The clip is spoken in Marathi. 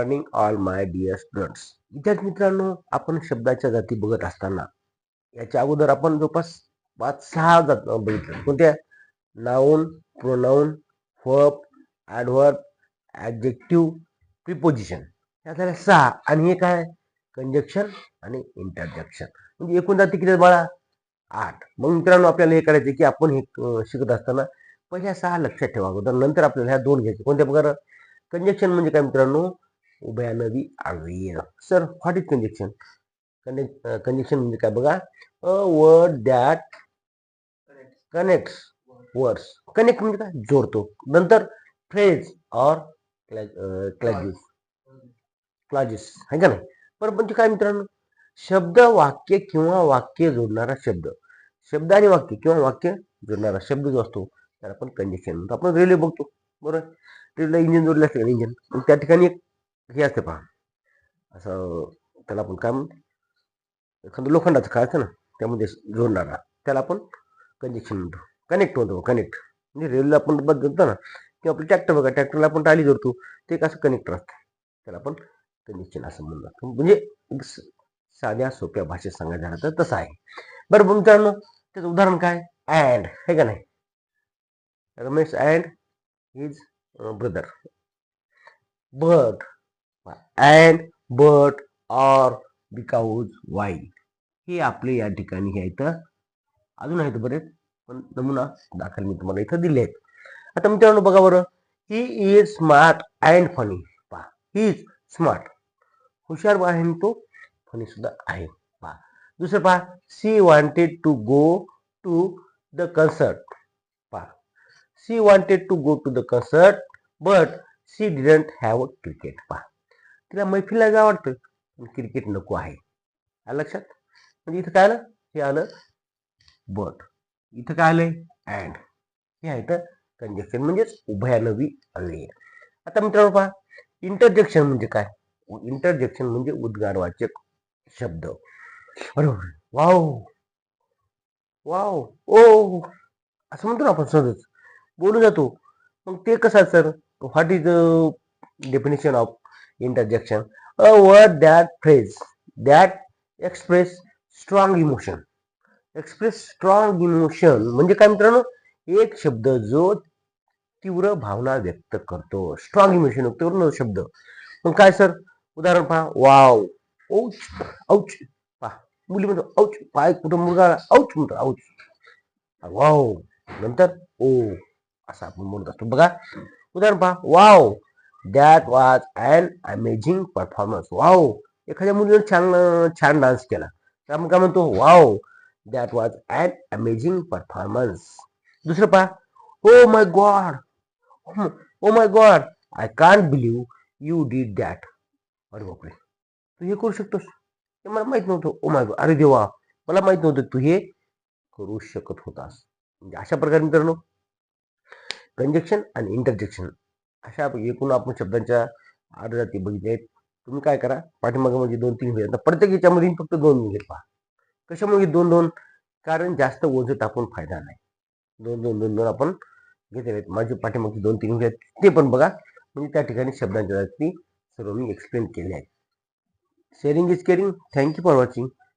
Morning all my dear students. विद्यार्थी मित्रांनो, आपण शब्दाच्या जाती बघत असताना याच्या अगोदर आपण जवळपास 5-6 जात बघितल्या. कोणत्या? Noun, pronoun, verb, adverb, adjective, preposition. या झाल्या 6. आणि हे काय? कंजक्शन आणि इंटरजेक्शन. म्हणजे एकूण जाती किती बाळा? 8. मग मित्रांनो, आपल्याला हे करायचं की आपण हे शिकत असताना पहिल्या 6 लक्षात ठेवा अगोदर, नंतर आपल्याला ह्या 2 घ्यायचे. कोणत्या प्रकार? कंजक्शन म्हणजे काय मित्रांनो? उभयानवी अव्यय. Sir, what is conjunction? Conjunction म्हणजे काय बघा? A word that connects words. Connect म्हणजे काय? जोडतो. नंतर फ्रेज और क्लॉजेस आहे का नाही? बरं, म्हणजे काय मित्रांनो? शब्द, वाक्य किंवा वाक्य जोडणारा शब्द. शब्द आणि वाक्य किंवा वाक्य जोडणारा शब्द जो असतो त्याला आपण कंजक्शन म्हणतो. आपण रेल्वे बघतो, बरोबर? रेल्वेला इंजिन जोडलं असतं, इंजिन. त्या ठिकाणी एक हे असते पहा, असं त्याला आपण काय म्हणतो? एखादं लोखंडाचं काय असतं ना, त्यामध्ये जोडणारा, त्याला आपण कंजक्शन म्हणतो. कनेक्ट म्हणतो. कनेक्ट म्हणजे रेल्वेला आपण बदलतो ना, किंवा आपलं ट्रॅक्टर बघा, ट्रॅक्टरला आपण टाली जोडतो, ते एक असं कनेक्टर असतं, त्याला आपण कंजक्शन असं म्हणतात. म्हणजे साध्या सोप्या भाषेत सांगायचं झालं तर तसं आहे. बरं मित्रांनो, त्याचं उदाहरण काय? अँड, हे का नाही? Ramesh and his brother. But and but or because why, हे आपले या ठिकाणी हे आहेत. अजून आहेत बरेच, पण नमुना दाखल मी तुम्हाला इथं दिले आहेत. आता मित्रांनो बघा बरं, he is smart and funny. पहा, ही इज स्मार्ट, हुशार आहे तो, फनी सुद्धा आहे. पहा दुसरं, पहा, she wanted to go to the concert. पहा, she wanted to go to the concert but she didn't have cricket. पहा, तिला मैफिलला जा वाटतं, पण क्रिकेट नको आहे. आलं लक्षात? म्हणजे इथं काय आलं? हे आलं बट, इथं काय आलंय? अँड. हे आहे तर कंजक्शन, म्हणजेच उभयानवी अव्यय. आता मित्रांनो पहा, इंटरजेक्शन म्हणजे काय? इंटरजेक्शन म्हणजे उद्गारवाचक शब्द. बरोबर. वाव, वाव, ओ, असं म्हणतो ना आपण, सहजच बोलू जातो. मग ते कसं sir? What is the definition of interjection? A word that phrase that express strong emotion. Express strong emotion म्हणजे काय मित्रांनो? एक शब्द जो तीव्र भावना व्यक्त करतो. स्ट्रॉंग इमोशन व्यक्त करतो शब्द. मग काय सर? उदाहरण पहा. वाव, औच, औच. पहा, मुली म्हणतो औच, पाय कुठं मुलगा औच म्हणतो, औच. वाव, नंतर ओ, असं आपण म्हणत असतो. बघा उदाहरण पहा. Wow, that was an amazing performance. Wow, एखाद्या मुलीने छान छान डान्स केला तर आपण काय म्हणतो? Wow, that was an amazing performance. दुसरं पहा. Oh my god, oh my god, I can't believe you did that. अरे बापरे, तू हे करू शकतोस? हे मला माहित नव्हतं. ओ माय गॉड, अरे देवा, मला माहित नव्हतं तू हे करू शकत होतास. म्हणजे अशा प्रकारे मित्रांनो, कंजक्शन आणि इंटरजेक्शन अशा एकूण आपण शब्दांच्या 8 जाती बघितल्या आहेत. तुम्ही काय करा, पाठीमागे म्हणजे 2-3 घ्या. प्रत्येक याच्यामध्ये फक्त 2 घे पहा. कशामुळे 2-2? कारण जास्त ओझं टाकून फायदा नाही. 2-2 आपण घेतले आहेत. माझी पाठीमागची 2-3 घ्या, ते पण बघा. म्हणजे त्या ठिकाणी शब्दांच्या जाती सर्व मी एक्सप्लेन केले आहेत. Sharing is caring. Thank you for watching.